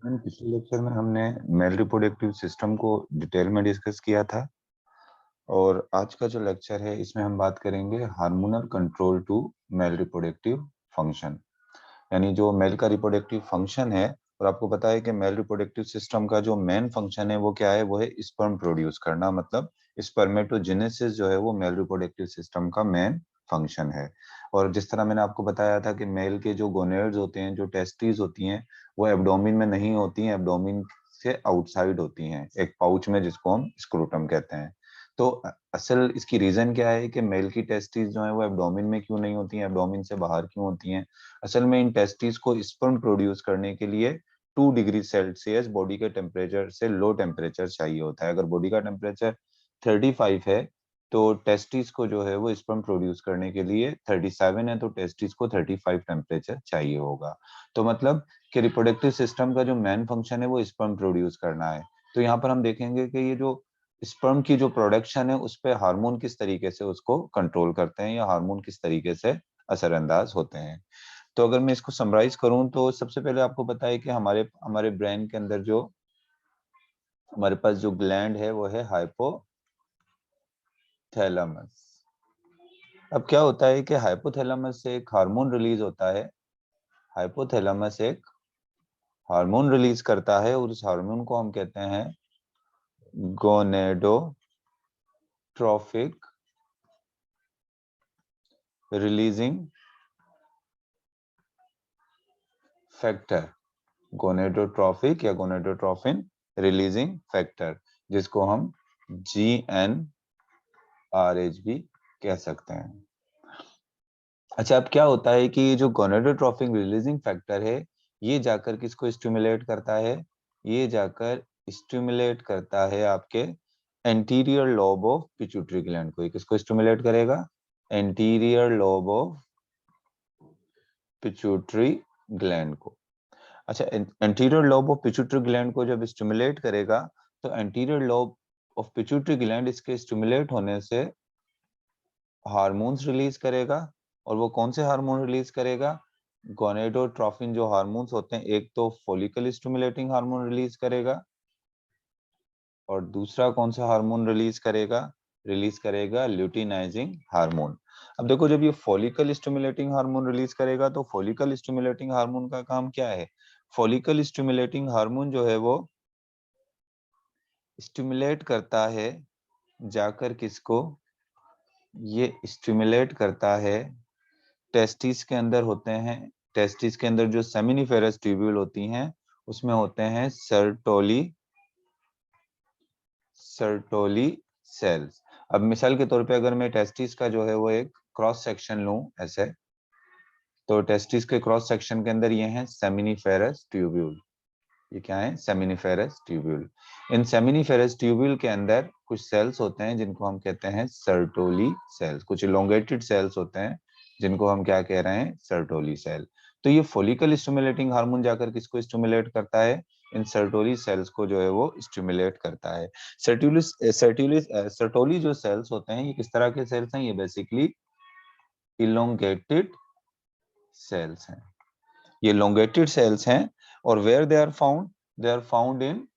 पिछले लेक्चर में हमने मेल रिप्रोडक्टिव सिस्टम को डिटेल में डिस्कस किया था और आज का जो लेक्चर है इसमें हम बात करेंगे hormonal control to male reproductive function. यानी जो मेल का रिप्रोडक्टिव फंक्शन है, और आपको पता है कि मेल रिप्रोडक्टिव सिस्टम का जो मेन फंक्शन है वो क्या है, वो है स्पर्म प्रोड्यूस करना। मतलब स्पर्मेटोजेनेसिस जो है वो मेल रिप्रोडक्टिव सिस्टम का मेन फंक्शन है। और जिस तरह मैंने आपको बताया था कि मेल के जो गोनेड्स होते हैं, जो टेस्टिस होती हैं, वो एब्डोमिन में नहीं होती हैं, एब्डोमिन से आउटसाइड होती हैं, एक पाउच में जिसको हम स्क्रोटम कहते हैं। तो असल इसकी रीजन क्या है कि मेल की टेस्टिस जो है वो एब्डोमिन में क्यों नहीं होती हैं, एब्डोमिन से बाहर क्यों होती हैं। असल में इन टेस्टिस को स्पर्म प्रोड्यूस करने के लिए 2 डिग्री सेल्सियस बॉडी के टेम्परेचर से लो टेम्परेचर चाहिए होता है। अगर बॉडी का टेम्परेचर 35 है तो टेस्टिस को जो है वो स्पर्म प्रोड्यूस करने के लिए 37 है, तो टेस्टिस को 35 टेम्परेचर चाहिए होगा। तो मतलब कि रिप्रोडक्टिव सिस्टम का जो मेन फंक्शन है वो स्पर्म प्रोड्यूस करना है। तो यहाँ पर हम देखेंगे कि ये जो स्पर्म की जो प्रोडक्शन है उस पर हार्मोन किस तरीके से उसको कंट्रोल करते हैं, या हार्मोन किस तरीके से असरअंदाज होते हैं। तो अगर मैं इसको समराइज करूं तो सबसे पहले आपको पता है कि हमारे हमारे ब्रेन के अंदर जो हमारे पास जो ग्लैंड है वो है हाइपोथैलेमस। अब क्या होता है कि हाइपोथैलेमस से एक हार्मोन रिलीज होता है। हाइपोथैलेमस एक हार्मोन रिलीज करता है और उस हार्मोन को हम कहते हैं गोनेडोट्रोफिक रिलीजिंग फैक्टर। गोनेडोट्रोफिक या गोनेडोट्रोफिन रिलीजिंग फैक्टर, जिसको हम GnRH भी कह सकते हैं। अच्छा, अब क्या होता है कि ये जो गोनेडोट्रोफिक रिलीजिंग फैक्टर है, ये जाकर किसको स्टिमुलेट करता है? ये जाकर स्टिमुलेट करता है आपके anterior lobe of pituitary gland को। ये किसको स्टिमुलेट करेगा? Anterior lobe of pituitary gland को। अच्छा, anterior lobe of pituitary gland को जब स्टिमुलेट करेगा तो anterior lobe of pituitary gland इसके स्टिमुलेट होने से हार्मोन्स रिलीज करेगा। और वो कौन से हार्मोन रिलीज करेगा? गोनेडोट्रोफिन जो हार्मोन्स होते हैं, एक तो फॉलिकल स्टिमुलेटिंग हार्मोन रिलीज करेगा और दूसरा कौन सा हार्मोन रिलीज करेगा? रिलीज करेगा ल्यूटिनाइजिंग हार्मोन। अब देखो, जब ये फॉलिकल स्टिमुलेटिंग हार्मोन रिलीज करेगा तो फॉलिकल स्टिमुलेटिंग हार्मोन का काम क्या है? फॉलिकल स्टिमुलेटिंग हार्मोन जो है वो स्टिमुलेट करता है जाकर किसको? ये स्टिमुलेट करता है टेस्टिस के अंदर होते हैं। टेस्टिस के अंदर जो सेमिनिफेरस ट्यूब्यूल होती हैं उसमें होते हैं सर्टोली सेल्स। अब मिसाल के तौर पे अगर मैं टेस्टिस का जो है वो एक क्रॉस सेक्शन लूं ऐसे, तो टेस्टिस के क्रॉस सेक्शन के अंदर ये हैं सेमिनिफेरस ट्यूब्यूल। ये क्या है? Seminiferous tubule. इन सेमिनिफेरस ट्यूब्यूल के अंदर कुछ सेल्स होते हैं जिनको हम कहते हैं सर्टोली सेल्स। कुछ इलोंगेटेड सेल्स होते हैं जिनको हम क्या कह रहे हैं? Sertoli cell. तो ये फॉलिकल स्टिमुलेटिंग हार्मोन जाकर किसको स्टिमुलेट करता है? इन सर्टोली सेल्स को जो है वो स्टिमुलेट करता है। सर्टोली जो सेल्स होते हैं, ये किस तरह के सेल्स हैं? ये बेसिकली इलोंगेटेड सेल्स हैं। ये लोंगेटेड सेल्स हैं। और where they are found in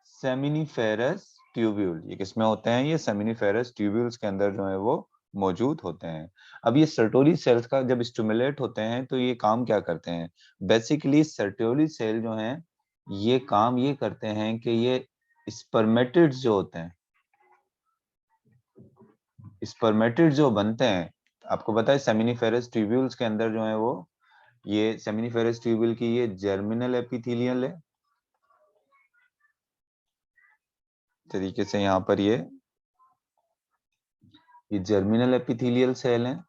seminiferous tubule. ये किसमें होते हैं? ये सेमिनिफेरस ट्यूब्यूल्स के अंदर जो है वो मौजूद होते हैं। अब ये सर्टोली सेल्स का जब स्टिमुलेट होते हैं तो ये काम क्या करते हैं? बेसिकली सर्टोली सेल जो हैं ये काम ये करते हैं कि ये स्पर्मेटिड्स जो होते हैं, स्पर्मेटिड्स जो बनते हैं, आपको पता है सेमिनिफेरस ट्यूब्यूल्स के अंदर जो है वो, ये सेमिनिफेरस ट्यूब्यूल की ये जर्मिनल एपिथेलियल है तरीके से। यहाँ पर ये जर्मिनल एपिथेलियल सेल हैं।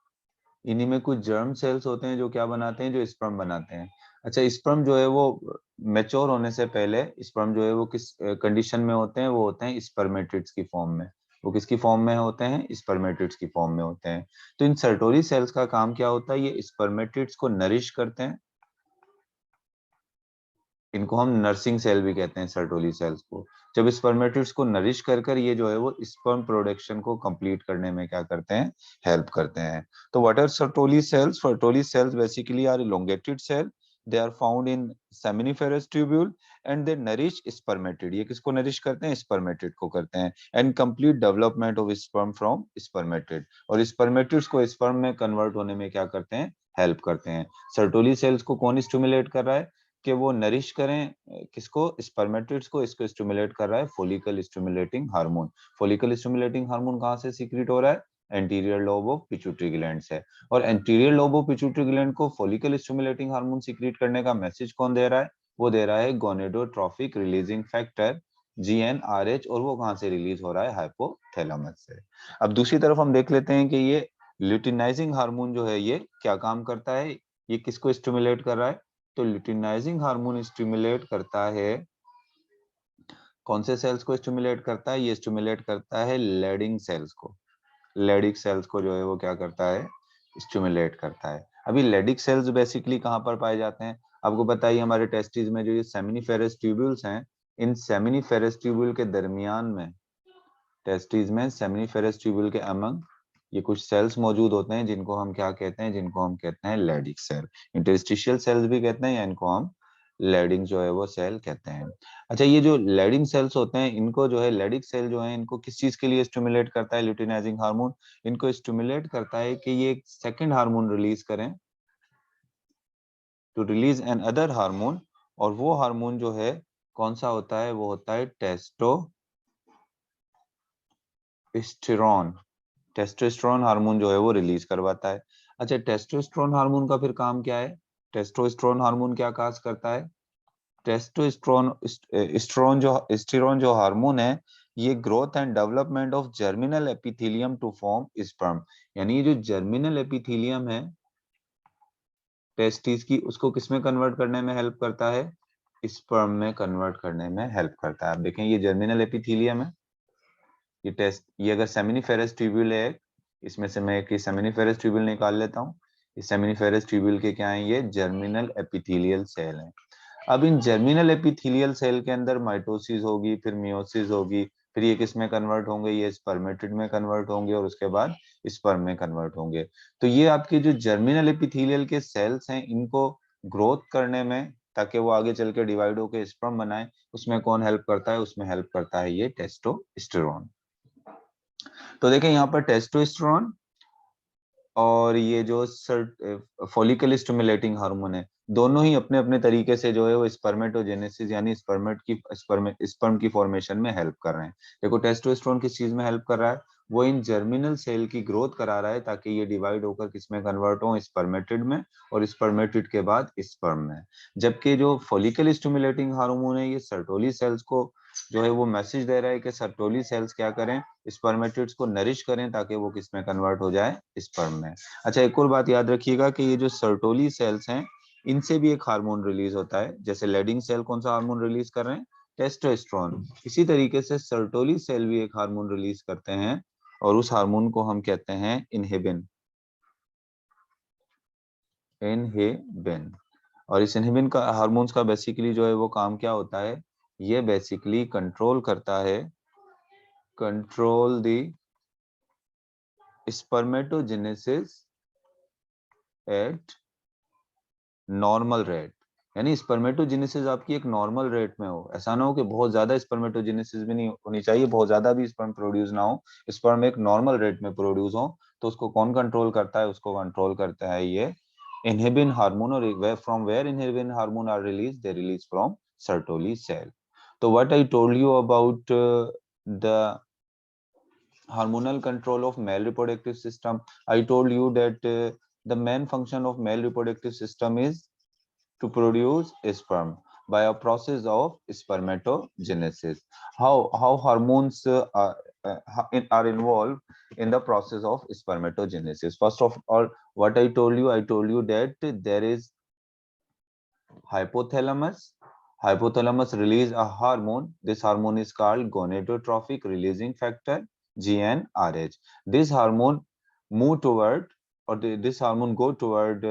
इन्हीं में कुछ जर्म सेल्स होते हैं जो क्या बनाते हैं? जो स्पर्म बनाते हैं। अच्छा, स्पर्म जो है वो मैच्योर होने से पहले स्पर्म जो है वो किस कंडीशन में होते हैं? वो होते हैं स्पर्मेटिड्स की फॉर्म में। वो किसकी फॉर्म में होते हैं? स्पर्मेटिड्स की फॉर्म में होते हैं। तो इन सर्टोरी सेल्स का काम क्या होता है? ये स्पर्मेटिड्स को नरिश करते हैं। इनको हम नर्सिंग सेल भी कहते हैं, सर्टोली सेल्स को। जब स्पर्मेटिड्स को नरिश कर कर ये जो है वो स्पर्म प्रोडक्शन को कंप्लीट करने में क्या करते हैं? हेल्प करते हैं। तो what are Sertoli cells? Sertoli cells basically are elongated cell they are found in seminiferous tubule and they nourish spermatid. ये किसको nourish करते हैं? Spermatid को करते हैं. And complete development of sperm from spermatid. और spermatids को sperm में convert होने में क्या करते हैं? हेल्प करते हैं. सर्टोली सेल्स को कौन स्टिमुलेट कर रहा है कि वो नरिश करें किसको? स्पर्मेटिड्स को. इसको स्टिमुलेट कर रहा है follicle stimulating hormone. Follicle stimulating hormone कहां से सीक्रेट हो रहा है? Anterior lobe of pituitary gland से. और anterior lobe of pituitary gland को फॉलिकल स्टिमुलेटिंग हार्मोन सीक्रेट करने का मैसेज कौन दे रहा है? वो दे रहा है गोनेडोट्रोफिक रिलीजिंग फैक्टर GnRH. और वो कहां से रिलीज हो रहा है? हाइपोथैलेमस से. अब दूसरी तरफ हम देख लेते हैं कि ये ल्यूटिनाइजिंग हार्मोन जो है ये क्या काम करता है? ये किसको स्टिमुलेट कर रहा है? तो ल्यूटिनाइजिंग हार्मोन स्टिमुलेट करता है कौन से सेल्स को स्टिमुलेट करता है? ये स्टिमुलेट करता है लेडिंग सेल्स को. लेडिक सेल्स को जो है वो क्या करता है? स्टिमुलेट करता है. अभी लेडिक सेल्स बेसिकली कहां पर पाए जाते हैं? आपको बताइए हमारे टेस्टिस में जो ये सेमिनिफेरस ट्यूब्यूल्स हैं, इन सेमिनिफेरस ट्यूब्यूल के दरमियान में, टेस्टिस में सेमिनिफेरस ट्यूब्यूल के अमंग ये कुछ सेल्स मौजूद होते हैं जिनको हम क्या कहते हैं? जिनको हम कहते हैं लेडिक सेल. इंटरस्टिशियल सेल्स भी कहते हैं या इनको हम लेडिंग जो है वो सेल कहते हैं. अच्छा, ये जो लेडिंग सेल्स होते हैं इनको जो है लेडिक सेल जो है इनको किस चीज के लिए स्टिमुलेट करता है ल्यूटिनाइजिंग हार्मोन? इनको स्टिमुलेट करता है कि ये एक सेकंड हार्मोन रिलीज करें, to release an other hormone. और वो हार्मोन जो है कौन सा होता है? वो होता है टेस्टोस्टेरोन. टेस्टोस्टेरोन हार्मोन जो है वो रिलीज करवाता है. अच्छा, टेस्टोस्टेरोन हार्मोन का फिर काम क्या है? टेस्टोस्टेरोन हार्मोन क्या काज करता है? टेस्टोस्टेरोन स्टेरोन जो हार्मोन है ये growth and development of germinal epithelium to form sperm. यानी ये जो जर्मिनल एपिथेलियम है टेस्टिस की, उसको किसमें कन्वर्ट करने में हेल्प करता है? स्पर्म में कन्वर्ट करने में हेल्प करता है. आप देखें ये जर्मिनल एपिथेलियम है, ये अगर सेमिनिफेरस ट्यूब्यूल है, इसमें से मैं एक सेमिनिफेरस ट्यूब्यूल निकाल लेता हूँ. इस सेमिनिफेरस ट्यूब्यूल के क्या है? ये जर्मिनल एपिथेलियल सेल है. अब इन जर्मिनल एपिथेलियल सेल के अंदर माइटोसिस होगी, फिर मियोसिस होगी, फिर ये किस में कन्वर्ट होंगे? ये स्पर्मेटिड में कन्वर्ट होंगे और उसके बाद स्पर्म में कन्वर्ट होंगे. तो ये आपके जो जर्मिनल एपिथेलियल के सेल्स हैं इनको ग्रोथ करने में, ताकि वो आगे चल के डिवाइड होकर स्पर्म बनाए, उसमें कौन हेल्प करता है? उसमें हेल्प करता है ये टेस्टोस्टेरोन. तो देखें यहाँ पर टेस्टोस्टेरोन और ये जो फॉलिकल स्टिमुलेटिंग हार्मोन है, दोनों ही अपने अपने तरीके से जो है वो स्पर्मेटोजेनेसिस यानी स्पर्म की फॉर्मेशन में हेल्प कर रहे हैं. देखो टेस्टोस्टेरोन किस चीज में हेल्प कर रहा है? वो इन जर्मिनल सेल की ग्रोथ करा रहा है ताकि ये डिवाइड होकर किसमें कन्वर्ट हो? स्पर्मेटिड में, और स्पर्मेटिड के बाद स्पर्म में. जबकि जो फॉलिकल स्टिमुलेटिंग हार्मोन है ये सर्टोली सेल्स को जो है वो मैसेज दे रहा है कि सर्टोली सेल्स क्या करें? स्पर्मेटिड्स को नरिश करें ताकि वो किसमें कन्वर्ट हो जाए? स्पर्म में. अच्छा, एक और बात याद रखिएगा कि ये जो सर्टोली सेल्स हैं इनसे भी एक हार्मोन रिलीज होता है. जैसे लेडिंग सेल कौन सा हार्मोन रिलीज कर रहे हैं? टेस्टोस्टेरोन. इसी तरीके से सर्टोली सेल भी एक हार्मोन रिलीज करते हैं और उस हार्मोन को हम कहते हैं इनहिबिन. और इस इनहिबिन का हार्मोन्स का बेसिकली जो है वो काम क्या होता है? ये बेसिकली कंट्रोल करता है, control the spermatogenesis eight normal rate. यानी स्पर्मेटोजेनेसिस आपकी एक नॉर्मल रेट में हो. ऐसा ना हो कि बहुत ज्यादा स्पर्मेटोजेनेसिस भी नहीं होनी चाहिए, बहुत ज्यादा भी स्पर्म प्रोड्यूस ना हो. स्पर्म एक नॉर्मल रेट में प्रोड्यूस हो. तो उसको कौन कंट्रोल करता है? उसको कंट्रोल करता है ये इनहिबिन हार्मोन. और from where inhibin hormone are release? They release from Sertoli cell. तो what I told you about the hormonal control of male reproductive system. I told you that the main function of male reproductive system is to produce sperm by a process of spermatogenesis. How hormones are involved in the process of spermatogenesis? First of all, what I told you that there is hypothalamus. Hypothalamus release a hormone. This hormone is called gonadotrophic releasing factor, GnRH. This hormone move toward, or this hormone go toward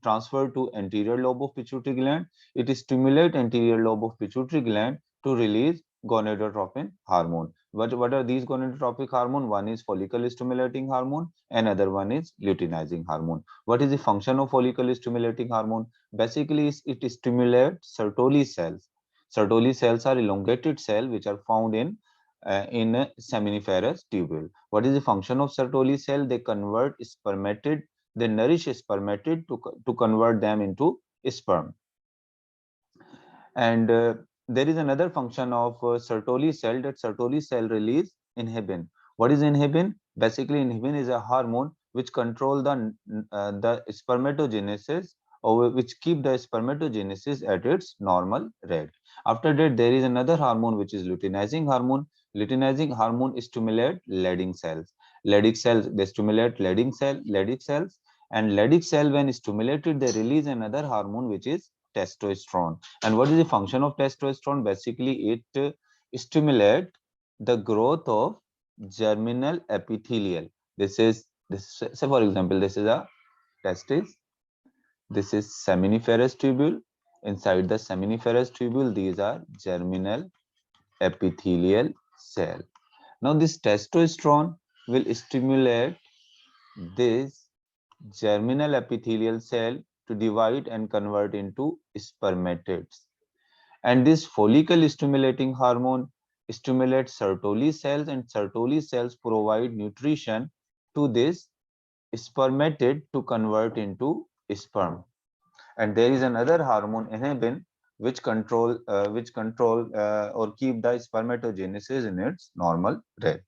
transfer to anterior lobe of pituitary gland. It stimulate anterior lobe of pituitary gland to release gonadotropin hormone. What are these gonadotropic hormone? One is follicle stimulating hormone, another one is luteinizing hormone. What is the function of follicle stimulating hormone? Basically, it stimulates Sertoli cells. Sertoli cells are elongated cells which are found in a seminiferous tubule. What is the function of Sertoli cell? They convert spermatid, they nourish spermatid to convert them into sperm. And there is another function of Sertoli cell, that Sertoli cell release inhibin. What is inhibin? Basically, inhibin is a hormone which control the spermatogenesis, or which keep the spermatogenesis at its normal rate. After that, there is another hormone which is luteinizing hormone. Luteinizing hormone stimulate Leydig cells. Leydig cells, they stimulate Leydig cells, and Leydig cell when stimulated, they release another hormone which is testosterone. And what is the function of testosterone? Basically, it stimulates the growth of germinal epithelial. This is say for example, this is a testis. This is seminiferous tubule. Inside the seminiferous tubule, these are germinal epithelial cell. Now, this testosterone will stimulate this germinal epithelial cell to divide and convert into spermatids. And this follicle stimulating hormone stimulates Sertoli cells, and Sertoli cells provide nutrition to this spermatid to convert into sperm. And there is another hormone, inhibin, which control or keep the spermatogenesis in its normal rate.